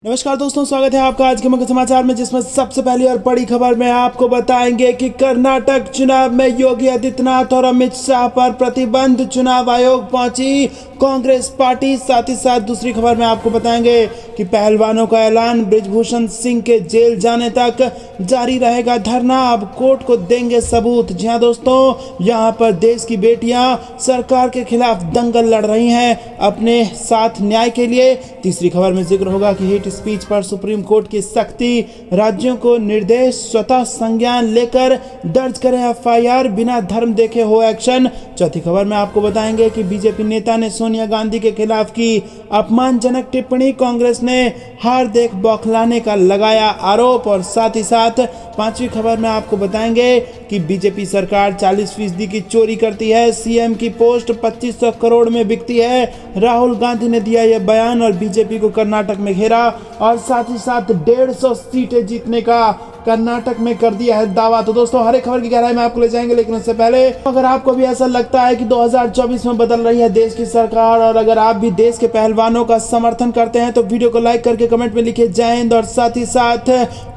नमस्कार दोस्तों, स्वागत है आपका आज के मुख्य समाचार में, जिसमें सबसे पहली और बड़ी खबर में आपको बताएंगे कि कर्नाटक चुनाव में योगी आदित्यनाथ और अमित शाह पर प्रतिबंध, चुनाव आयोग पहुंची कांग्रेस पार्टी। साथ ही साथ दूसरी खबर में आपको बताएंगे कि पहलवानों का ऐलान, बृजभूषण सिंह के जेल जाने तक जारी रहेगा धरना, अब कोर्ट को देंगे सबूत। जी हाँ दोस्तों, यहाँ पर देश की बेटियां सरकार के खिलाफ दंगल लड़ रही हैं अपने साथ न्याय के लिए। तीसरी खबर में जिक्र होगा कि हेट स्पीच पर सुप्रीम कोर्ट की सख्ती, राज्यों को निर्देश, स्वतः संज्ञान लेकर दर्ज करें एफआईआर, बिना धर्म देखे हो एक्शन। चौथी खबर में आपको बताएंगे कि बीजेपी नेता ने सोनिया गांधी के खिलाफ की अपमानजनक टिप्पणी, कांग्रेस ने हार देख बौखलाने का लगाया आरोप। और साथ ही साथ पांचवी खबर में आपको बताएंगे कि बीजेपी सरकार 40% की चोरी करती है, सीएम की पोस्ट 2500 करोड़ में बिकती है, राहुल गांधी ने दिया यह बयान और बीजेपी को कर्नाटक में घेरा। और साथ ही साथ 150 सीटें जीतने का कर्नाटक में कर दिया है दावा। तो दोस्तों, हर एक खबर की गहराई में आपको ले जाएंगे, लेकिन उससे पहले अगर आपको भी ऐसा लगता है कि 2024 में बदल रही है देश की सरकार, और अगर आप भी देश के पहलवानों का समर्थन करते हैं, तो वीडियो को लाइक करके कमेंट में लिखिए जय हिंद। और साथ ही साथ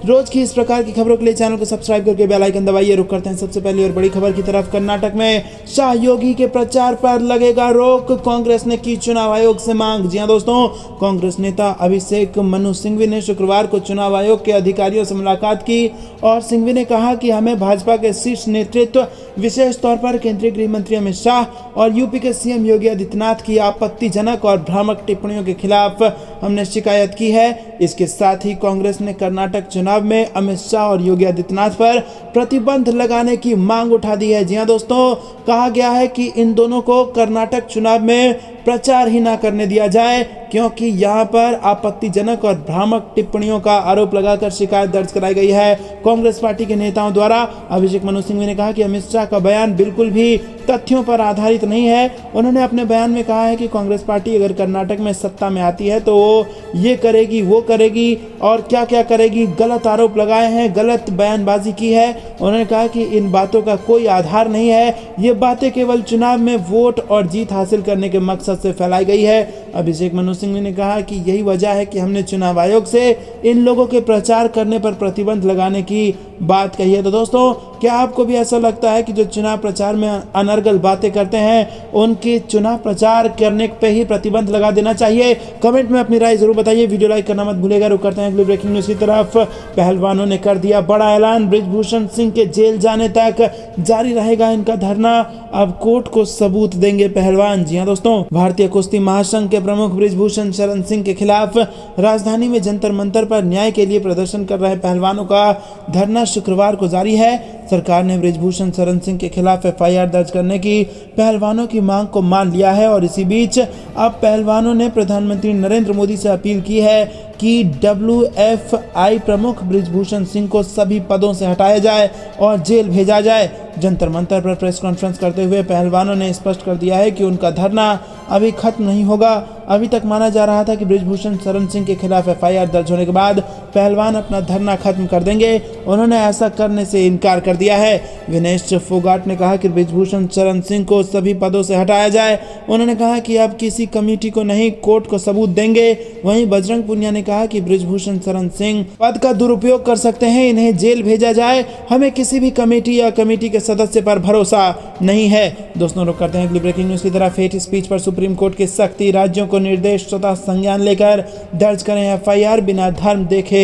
रोज की इस प्रकार की खबरों के लिए चैनल को सब्सक्राइब करके बेल आइकन दबाइए। रुक करते हैं सबसे पहली और बड़ी खबर की तरफ। कर्नाटक में शाह योगी के प्रचार पर लगेगा रोक, कांग्रेस ने की चुनाव आयोग से मांग। जी हां दोस्तों, कांग्रेस नेता अभिषेक मनु सिंघवी ने शुक्रवार को चुनाव आयोग के अधिकारियों से मुलाकात की और सिंघवी ने कहा कि हमें भाजपा के शीर्ष नेतृत्व, विशेष तौर पर केंद्रीय गृह मंत्री अमित शाह और यूपी के सीएम योगी आदित्यनाथ की आपत्तिजनक और भ्रामक टिप्पणियों के खिलाफ हमने शिकायत की है। इसके साथ ही कांग्रेस ने कर्नाटक चुनाव में अमित शाह और योगी आदित्यनाथ पर प्रतिबंध लगाने की मांग उठा दी है। जी हां दोस्तों, कहा गया है कि इन दोनों को कर्नाटक चुनाव में प्रचार ही ना करने दिया जाए, क्योंकि यहाँ पर आपत्तिजनक और भ्रामक टिप्पणियों का आरोप लगाकर शिकायत दर्ज कराई गई है। कांग्रेस पार्टी के नेताओं द्वारा अभिषेक मनु सिंघवी ने कहा कि अमित शाह का बयान बिल्कुल भी तथ्यों पर आधारित नहीं है। उन्होंने अपने बयान में कहा है कि कांग्रेस पार्टी अगर कर्नाटक में सत्ता में आती है तो वो ये करेगी, वो करेगी और क्या क्या करेगी। गलत आरोप लगाए हैं, गलत बयानबाजी की है। उन्होंने कहा कि इन बातों का कोई आधार नहीं है, ये बातें केवल चुनाव में वोट और जीत हासिल करने के मकसद से फैलाई गई है। अभिषेक मनु सिंघवी ने कहा कि यही वजह है कि हमने चुनाव आयोग से इन लोगों के प्रचार करने पर प्रतिबंध लगाने की बात कही है। तो दोस्तों, क्या आपको भी ऐसा लगता है कि जो चुनाव प्रचार में अनर्गल बातें करते हैं, उनके चुनाव प्रचार करने पे ही प्रतिबंध लगा देना चाहिए? कमेंट में अपनी राय जरूर बताइए। वीडियो लाइक करना मत भूलिएगा। रुक करते हैं अगली ब्रेकिंग न्यूज की तरफ। पहलवानों ने कर दिया बड़ा ऐलान, बृजभूषण सिंह के जेल जाने तक जारी रहेगा इनका धरना, अब कोर्ट को सबूत देंगे पहलवान। जी हाँ दोस्तों, भारतीय कुश्ती महासंघ के प्रमुख बृजभूषण शरण सिंह के खिलाफ राजधानी में जंतर मंतर पर न्याय के लिए प्रदर्शन कर रहे पहलवानों का धरना शुक्रवार को जारी है। सरकार ने बृजभूषण शरण सिंह के खिलाफ एफआईआर दर्ज करने की पहलवानों की मांग को मान लिया है और इसी बीच अब पहलवानों ने प्रधानमंत्री नरेंद्र मोदी से अपील की है कि डब्ल्यूएफआई प्रमुख बृजभूषण सिंह को सभी पदों से हटाया जाए और जेल भेजा जाए। जंतर मंतर पर प्रेस कॉन्फ्रेंस करते हुए पहलवानों ने स्पष्ट कर दिया है कि उनका धरना अभी खत्म नहीं होगा। अभी तक माना जा रहा था कि बृजभूषण शरण सिंह के खिलाफ एफआईआर दर्ज होने के बाद पहलवान अपना धरना खत्म कर देंगे। उन्होंने ऐसा करने से इनकार कर दिया है। विनेश फोगाट ने कहा कि बृजभूषण शरण सिंह को सभी पदों से हटाया जाए। उन्होंने कहा कि अब किसी कमेटी को नहीं, कोर्ट को सबूत देंगे। वहीं बजरंग पुनिया ने कहा कि बृजभूषण शरण सिंह पद का दुरुपयोग कर सकते हैं, इन्हें जेल भेजा जाए। हमें किसी भी कमेटी या कमेटी के सदस्य पर भरोसा नहीं है। दोस्तों, रुक करते हैं अगली ब्रेकिंग न्यूज की तरफ। हेट स्पीच पर सुप्रीम कोर्ट की सख्ती, राज्यों को निर्देश, स्वतः संज्ञान लेकर दर्ज करें एफआईआर, बिना धर्म देखे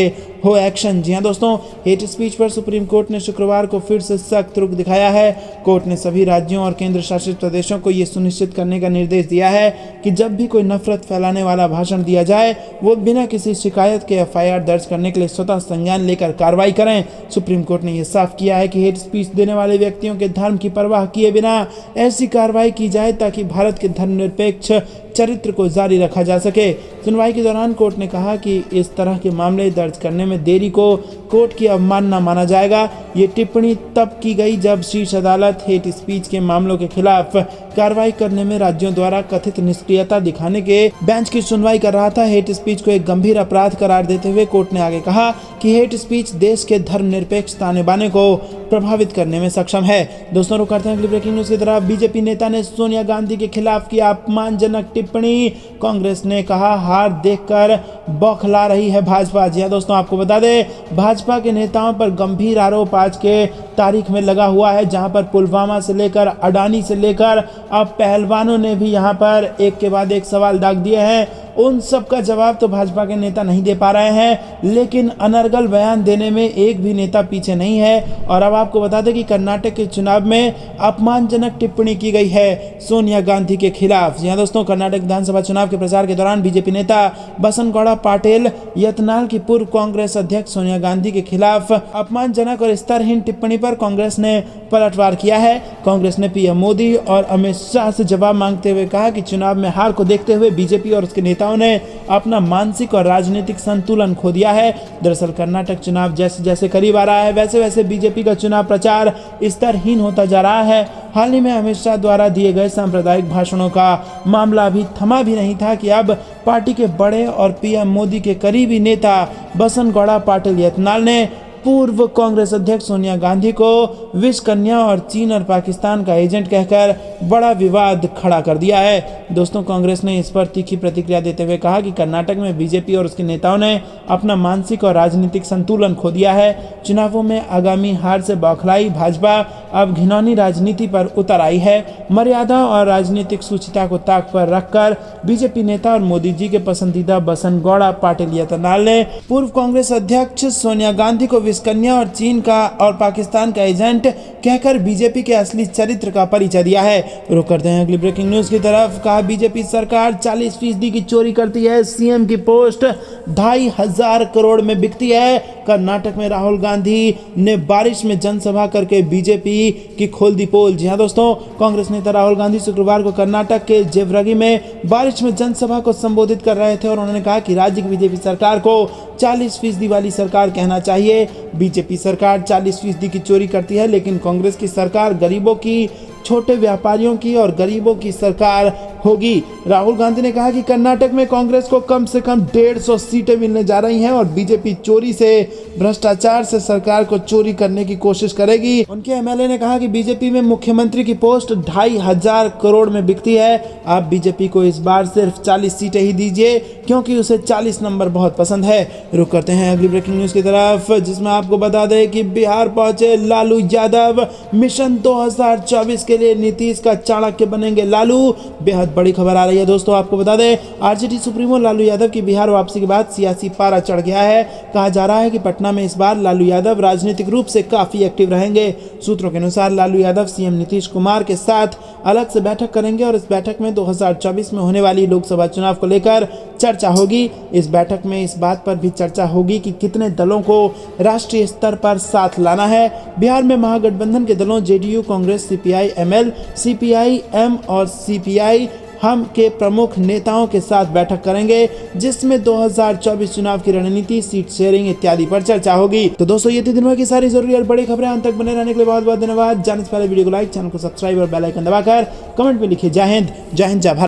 हो एक्शन। जी हां दोस्तों, हेट स्पीच पर सुप्रीम कोर्ट ने शुक्रवार को फिर से सख्त रुख दिखाया है। कोर्ट ने सभी राज्यों और केंद्र शासित प्रदेशों को यह सुनिश्चित करने का निर्देश दिया है कि जब भी कोई नफरत फैलाने वाला भाषण दिया जाए, वो बिना किसी शिकायत के एफआईआर दर्ज करने के लिए स्वतः संज्ञान लेकर कार्रवाई करें। सुप्रीम कोर्ट ने यह साफ किया है कि हेट स्पीच देने वाले व्यक्तियों के धर्म की परवाह किए बिना ऐसी कार्रवाई की जाए ताकि भारत के धर्मनिरपेक्ष चरित्र को जारी रखा जा सके। सुनवाई के दौरान कोर्ट ने कहा कि इस तरह के मामले दर्ज करने में देरी को कोर्ट की अवमानना माना जाएगा। ये टिप्पणी तब की गई जब शीर्ष अदालत हेट स्पीच के मामलों के खिलाफ कार्रवाई करने में राज्यों द्वारा कथित निष्क्रियता दिखाने के बेंच की सुनवाई कर रहा था। हेट स्पीच को एक गंभीर अपराध करार देते हुए कोर्ट ने आगे कहा कि हेट स्पीच देश के धर्मनिरपेक्ष ताने बाने को प्रभावित करने में सक्षम है। दोस्तों, रुक करते हैं अगली ब्रेकिंग न्यूज की तरफ। बीजेपी नेता ने सोनिया गांधी के खिलाफ की अपमानजनक टिप्पणी। कांग्रेस ने कहा हार देखकर बौखला रही है भाजपा। जी हां दोस्तों, आपको बता दें भाजपा के नेताओं पर गंभीर आरोप आज के तारीख में लगा हुआ है, जहां पर पुलवामा से लेकर अडानी से लेकर अब पहलवानों ने भी यहां पर एक के बाद एक सवाल दाग दिए हैं। उन सब का जवाब तो भाजपा के नेता नहीं दे पा रहे हैं, लेकिन अनर्गल बयान देने में एक भी नेता पीछे नहीं है। और अब आपको बता दें कि कर्नाटक के चुनाव में अपमानजनक टिप्पणी की गई है सोनिया गांधी के खिलाफ। जी हां दोस्तों, कर्नाटक विधानसभा चुनाव के प्रचार के दौरान बीजेपी नेता बसनगौड़ा पाटिल यत्नाल की पूर्व कांग्रेस अध्यक्ष सोनिया गांधी के खिलाफ अपमानजनक और स्तरहीन टिप्पणी पर कांग्रेस ने पलटवार किया है। कांग्रेस ने पीएम मोदी और अमित शाह से जवाब मांगते हुए कहा कि चुनाव में हार को देखते हुए बीजेपी और उसके नेताओं ने अपना मानसिक और राजनीतिक संतुलन खो दिया है। दरअसल कर्नाटक चुनाव जैसे जैसे करीब आ रहा है, वैसे वैसे बीजेपी का चुनाव प्रचार स्तरहीन होता जा रहा है। हाल ही में अमित शाह द्वारा दिए गए सांप्रदायिक भाषणों का मामला अभी थमा भी नहीं था कि अब पार्टी के बड़े और पीएम मोदी के करीबी नेता बसनगौड़ा पाटिल यत्नाल ने पूर्व कांग्रेस अध्यक्ष सोनिया गांधी को विष कन्या और चीन और पाकिस्तान का एजेंट कहकर बड़ा विवाद खड़ा कर दिया है। दोस्तों, कांग्रेस ने इस पर तीखी प्रतिक्रिया देते हुए कहा कि कर्नाटक में बीजेपी और उसके नेताओं ने अपना मानसिक और राजनीतिक संतुलन खो दिया है। चुनावों में आगामी हार से बौखलाई भाजपा अब घिनौनी राजनीति पर उतर आई है। मर्यादा और राजनीतिक सूचिता को ताक पर रखकर बीजेपी नेता और मोदी जी के पसंदीदा बसनगौड़ा पाटिल यत्नाल ने पूर्व कांग्रेस अध्यक्ष सोनिया गांधी को कन्या और चीन का और पाकिस्तान का एजेंट कहकर बीजेपी के असली चरित्र का परिचय दिया है। रुक करते हैं अगली ब्रेकिंग न्यूज की तरफ। कहा बीजेपी सरकार 40% की चोरी करती है, सीएम की पोस्ट 2,500 करोड़ में बिकती है। कर्नाटक में राहुल गांधी ने बारिश में जनसभा करके बीजेपी की खोल दी पोल। जी हां दोस्तों, कांग्रेस नेता राहुल गांधी शुक्रवार को कर्नाटक के जेवरगी में बारिश में जनसभा को संबोधित कर रहे थे और उन्होंने कहा कि राज्य की बीजेपी सरकार को 40% वाली सरकार कहना चाहिए। बीजेपी सरकार 40% की चोरी करती है, लेकिन कांग्रेस की सरकार गरीबों की, छोटे व्यापारियों की और गरीबों की सरकार होगी। राहुल गांधी ने कहा कि कर्नाटक में कांग्रेस को कम से कम 150 सीटें मिलने जा रही हैं और बीजेपी चोरी से, भ्रष्टाचार से सरकार को चोरी करने की कोशिश करेगी। उनके एमएलए ने कहा कि बीजेपी में मुख्यमंत्री की पोस्ट 2,500 करोड़ में बिकती है। आप बीजेपी को इस बार सिर्फ 40 सीटें ही दीजिए, क्योंकि उसे 40 नंबर बहुत पसंद है। रुक करते हैं अगली ब्रेकिंग न्यूज की तरफ, जिसमें आपको बता दें कि बिहार पहुंचे लालू यादव। मिशन 2024 के लिए नीतीश का चाणक्य बनेंगे लालू। बेहद बड़ी खबर आ रही है दोस्तों, आपको बता दें आरजेडी सुप्रीमो लालू यादव की बिहार वापसी के बाद सियासी पारा चढ़ गया है। कहा जा रहा है कि पटना में इस बार लालू यादव राजनीतिक रूप से काफी एक्टिव रहेंगे। सूत्रों के अनुसार लालू यादव सीएम नीतीश कुमार के साथ अलग से बैठक करेंगे और इस बैठक में 2024 में होने वाली लोकसभा चुनाव को लेकर चर्चा होगी। इस बैठक में इस बात पर भी चर्चा होगी कि कितने दलों को राष्ट्रीय स्तर पर साथ लाना है। बिहार में महागठबंधन के दलों JDU, Congress, CPI ML, CPI M और सीपीआई हम के प्रमुख नेताओं के साथ बैठक करेंगे, जिसमें 2024 चुनाव की रणनीति, सीट शेयरिंग इत्यादि पर चर्चा होगी। तो दोस्तों, ये थी दिन भर की सारी जरूरी और बड़ी खबरें। अंत तक बने रहने के लिए बहुत बहुत धन्यवाद। जाने से पहले वीडियो को लाइक, चैनल को सब्सक्राइब और बेल आइकन दबाकर कमेंट में लिखिए जय हिंद, जय भारत।